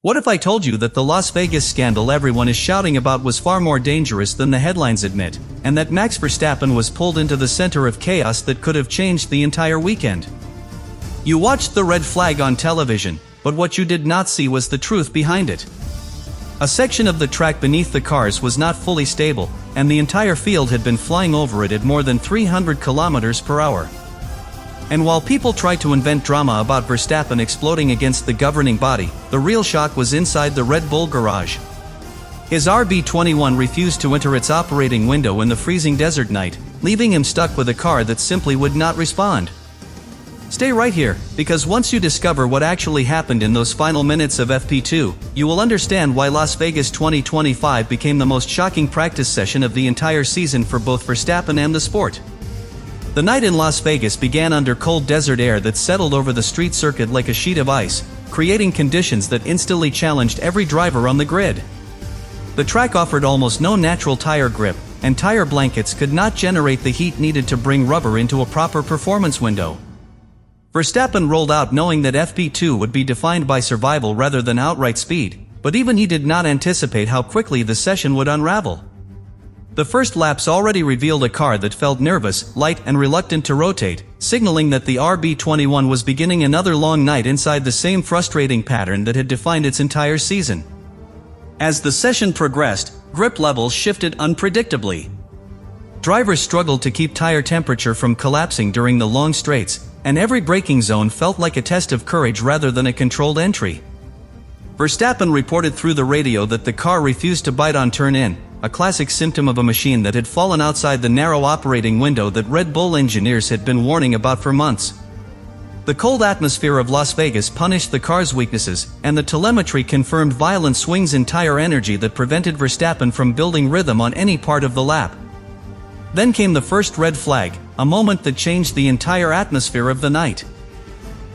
What if I told you that the Las Vegas scandal everyone is shouting about was far more dangerous than the headlines admit, and that Max Verstappen was pulled into the center of chaos that could have changed the entire weekend? You watched the red flag on television, but what you did not see was the truth behind it. A section of the track beneath the cars was not fully stable, and the entire field had been flying over it at more than 300 kilometers per hour. And while people tried to invent drama about Verstappen exploding against the governing body, the real shock was inside the Red Bull garage. His RB21 refused to enter its operating window in the freezing desert night, leaving him stuck with a car that simply would not respond. Stay right here, because once you discover what actually happened in those final minutes of FP2, you will understand why Las Vegas 2025 became the most shocking practice session of the entire season for both Verstappen and the sport. The night in Las Vegas began under cold desert air that settled over the street circuit like a sheet of ice, creating conditions that instantly challenged every driver on the grid. The track offered almost no natural tire grip, and tire blankets could not generate the heat needed to bring rubber into a proper performance window. Verstappen rolled out knowing that FP2 would be defined by survival rather than outright speed, but even he did not anticipate how quickly the session would unravel. The first laps already revealed a car that felt nervous, light, and reluctant to rotate, signaling that the RB21 was beginning another long night inside the same frustrating pattern that had defined its entire season. As the session progressed, grip levels shifted unpredictably. Drivers struggled to keep tire temperature from collapsing during the long straights, and every braking zone felt like a test of courage rather than a controlled entry. Verstappen reported through the radio that the car refused to bite on turn-in, a classic symptom of a machine that had fallen outside the narrow operating window that Red Bull engineers had been warning about for months. The cold atmosphere of Las Vegas punished the car's weaknesses, and the telemetry confirmed violent swings in tire energy that prevented Verstappen from building rhythm on any part of the lap. Then came the first red flag, a moment that changed the entire atmosphere of the night.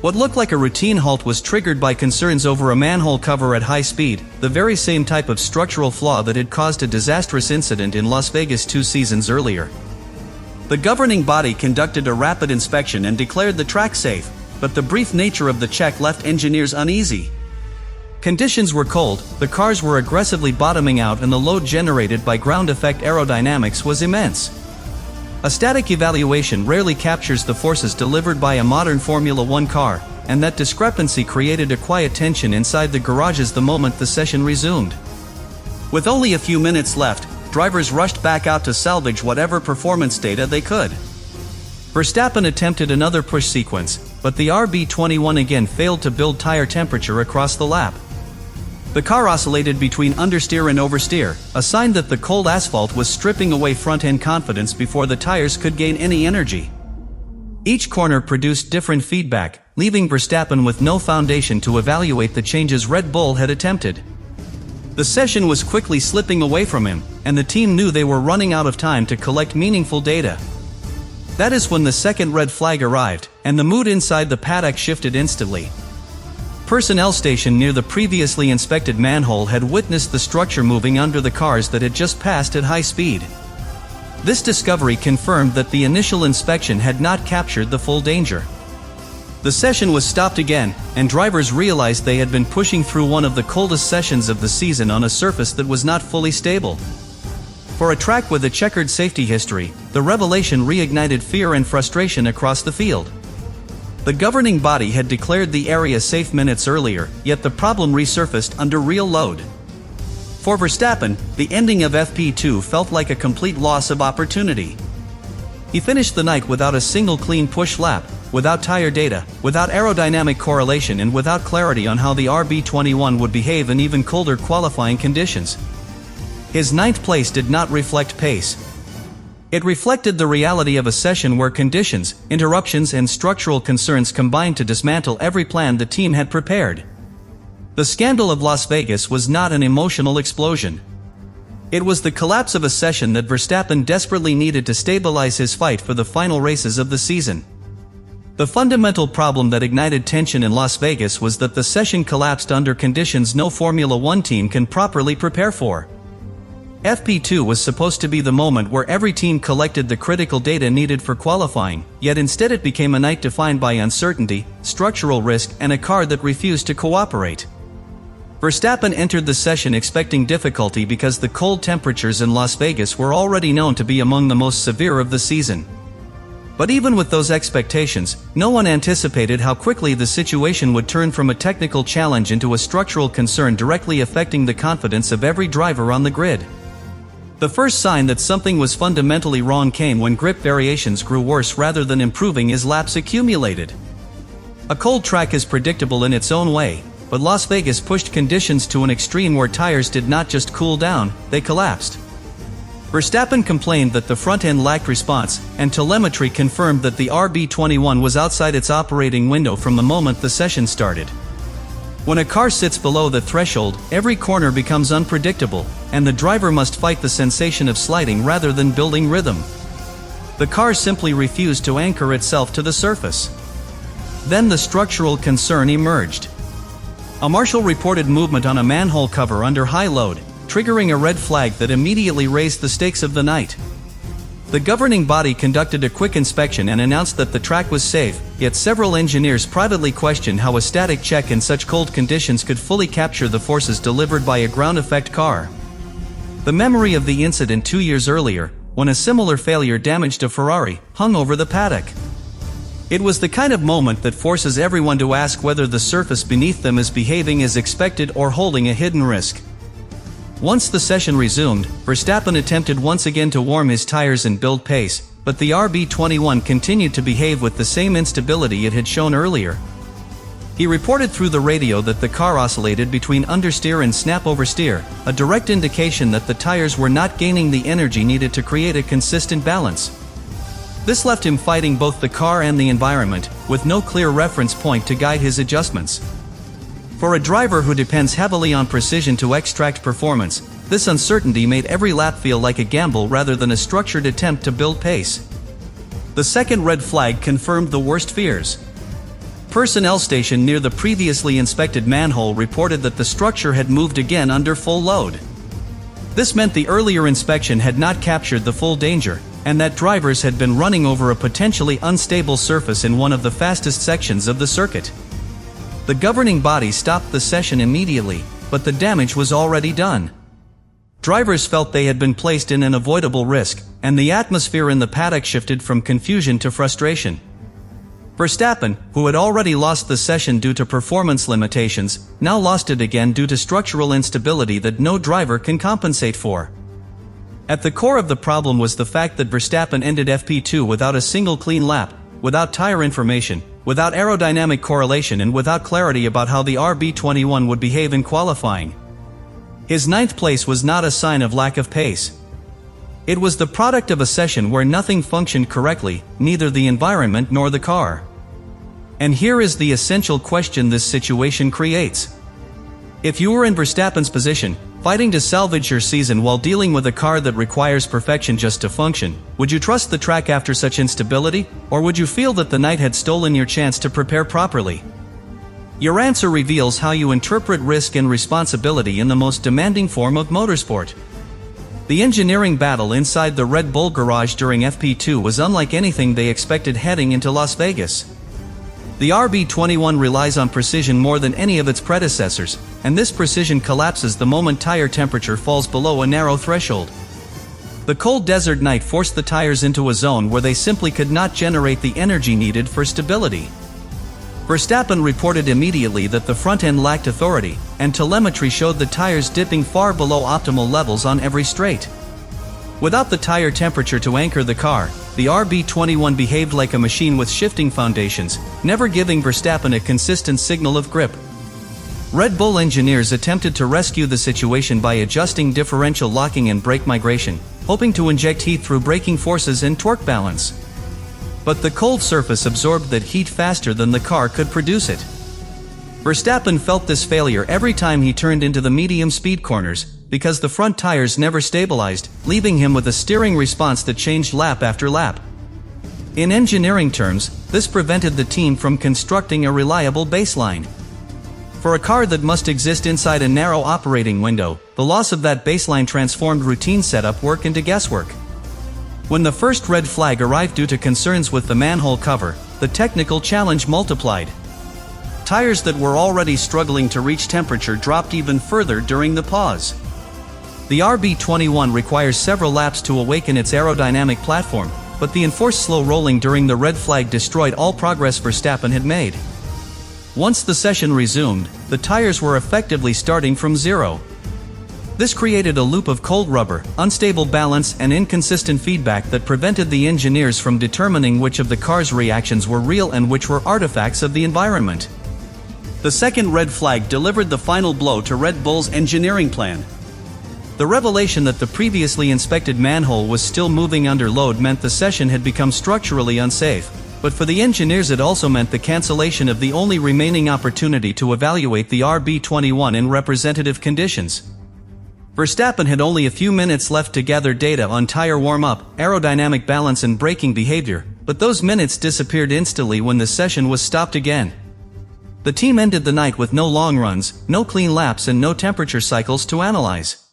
What looked like a routine halt was triggered by concerns over a manhole cover at high speed, the very same type of structural flaw that had caused a disastrous incident in Las Vegas 2 seasons earlier. The governing body conducted a rapid inspection and declared the track safe, but the brief nature of the check left engineers uneasy. Conditions were cold, the cars were aggressively bottoming out, and the load generated by ground effect aerodynamics was immense. A static evaluation rarely captures the forces delivered by a modern Formula One car, and that discrepancy created a quiet tension inside the garages the moment the session resumed. With only a few minutes left, drivers rushed back out to salvage whatever performance data they could. Verstappen attempted another push sequence, but the RB21 again failed to build tire temperature across the lap. The car oscillated between understeer and oversteer, a sign that the cold asphalt was stripping away front-end confidence before the tires could gain any energy. Each corner produced different feedback, leaving Verstappen with no foundation to evaluate the changes Red Bull had attempted. The session was quickly slipping away from him, and the team knew they were running out of time to collect meaningful data. That is when the second red flag arrived, and the mood inside the paddock shifted instantly. Personnel station near the previously inspected manhole had witnessed the structure moving under the cars that had just passed at high speed. This discovery confirmed that the initial inspection had not captured the full danger. The session was stopped again, and drivers realized they had been pushing through one of the coldest sessions of the season on a surface that was not fully stable. For a track with a checkered safety history, the revelation reignited fear and frustration across the field. The governing body had declared the area safe minutes earlier, yet the problem resurfaced under real load. For Verstappen, the ending of FP2 felt like a complete loss of opportunity. He finished the night without a single clean push lap, without tire data, without aerodynamic correlation, and without clarity on how the RB21 would behave in even colder qualifying conditions. His ninth place did not reflect pace. It reflected the reality of a session where conditions, interruptions, and structural concerns combined to dismantle every plan the team had prepared. The scandal of Las Vegas was not an emotional explosion. It was the collapse of a session that Verstappen desperately needed to stabilize his fight for the final races of the season. The fundamental problem that ignited tension in Las Vegas was that the session collapsed under conditions no Formula One team can properly prepare for. FP2 was supposed to be the moment where every team collected the critical data needed for qualifying, yet instead it became a night defined by uncertainty, structural risk, and a car that refused to cooperate. Verstappen entered the session expecting difficulty because the cold temperatures in Las Vegas were already known to be among the most severe of the season. But even with those expectations, no one anticipated how quickly the situation would turn from a technical challenge into a structural concern directly affecting the confidence of every driver on the grid. The first sign that something was fundamentally wrong came when grip variations grew worse rather than improving as laps accumulated. A cold track is predictable in its own way, but Las Vegas pushed conditions to an extreme where tires did not just cool down, they collapsed. Verstappen complained that the front end lacked response, and telemetry confirmed that the RB21 was outside its operating window from the moment the session started. When a car sits below the threshold, every corner becomes unpredictable, and the driver must fight the sensation of sliding rather than building rhythm. The car simply refused to anchor itself to the surface. Then the structural concern emerged. A marshal reported movement on a manhole cover under high load, triggering a red flag that immediately raised the stakes of the night. The governing body conducted a quick inspection and announced that the track was safe, yet several engineers privately questioned how a static check in such cold conditions could fully capture the forces delivered by a ground effect car. The memory of the incident 2 years earlier, when a similar failure damaged a Ferrari, hung over the paddock. It was the kind of moment that forces everyone to ask whether the surface beneath them is behaving as expected or holding a hidden risk. Once the session resumed, Verstappen attempted once again to warm his tires and build pace, but the RB21 continued to behave with the same instability it had shown earlier. He reported through the radio that the car oscillated between understeer and snap oversteer, a direct indication that the tires were not gaining the energy needed to create a consistent balance. This left him fighting both the car and the environment, with no clear reference point to guide his adjustments. For a driver who depends heavily on precision to extract performance, this uncertainty made every lap feel like a gamble rather than a structured attempt to build pace. The second red flag confirmed the worst fears. Personnel station near the previously inspected manhole reported that the structure had moved again under full load. This meant the earlier inspection had not captured the full danger, and that drivers had been running over a potentially unstable surface in one of the fastest sections of the circuit. The governing body stopped the session immediately, but the damage was already done. Drivers felt they had been placed in an avoidable risk, and the atmosphere in the paddock shifted from confusion to frustration. Verstappen, who had already lost the session due to performance limitations, now lost it again due to structural instability that no driver can compensate for. At the core of the problem was the fact that Verstappen ended FP2 without a single clean lap, without tire information, without aerodynamic correlation and without clarity about how the RB21 would behave in qualifying. His ninth place was not a sign of lack of pace. It was the product of a session where nothing functioned correctly, neither the environment nor the car. And here is the essential question this situation creates. If you were in Verstappen's position, fighting to salvage your season while dealing with a car that requires perfection just to function, would you trust the track after such instability, or would you feel that the night had stolen your chance to prepare properly? Your answer reveals how you interpret risk and responsibility in the most demanding form of motorsport. The engineering battle inside the Red Bull garage during FP2 was unlike anything they expected heading into Las Vegas. The RB21 relies on precision more than any of its predecessors, and this precision collapses the moment tire temperature falls below a narrow threshold. The cold desert night forced the tires into a zone where they simply could not generate the energy needed for stability. Verstappen reported immediately that the front end lacked authority, and telemetry showed the tires dipping far below optimal levels on every straight. Without the tire temperature to anchor the car, the RB21 behaved like a machine with shifting foundations, never giving Verstappen a consistent signal of grip. Red Bull engineers attempted to rescue the situation by adjusting differential locking and brake migration, hoping to inject heat through braking forces and torque balance. But the cold surface absorbed that heat faster than the car could produce it. Verstappen felt this failure every time he turned into the medium speed corners, because the front tires never stabilized, leaving him with a steering response that changed lap after lap. In engineering terms, this prevented the team from constructing a reliable baseline. For a car that must exist inside a narrow operating window, the loss of that baseline transformed routine setup work into guesswork. When the first red flag arrived due to concerns with the manhole cover, the technical challenge multiplied. Tires that were already struggling to reach temperature dropped even further during the pause. The RB21 requires several laps to awaken its aerodynamic platform, but the enforced slow rolling during the red flag destroyed all progress Verstappen had made. Once the session resumed, the tires were effectively starting from zero. This created a loop of cold rubber, unstable balance and inconsistent feedback that prevented the engineers from determining which of the car's reactions were real and which were artifacts of the environment. The second red flag delivered the final blow to Red Bull's engineering plan. The revelation that the previously inspected manhole was still moving under load meant the session had become structurally unsafe, but for the engineers it also meant the cancellation of the only remaining opportunity to evaluate the RB21 in representative conditions. Verstappen had only a few minutes left to gather data on tire warm-up, aerodynamic balance and braking behavior, but those minutes disappeared instantly when the session was stopped again. The team ended the night with no long runs, no clean laps and no temperature cycles to analyze.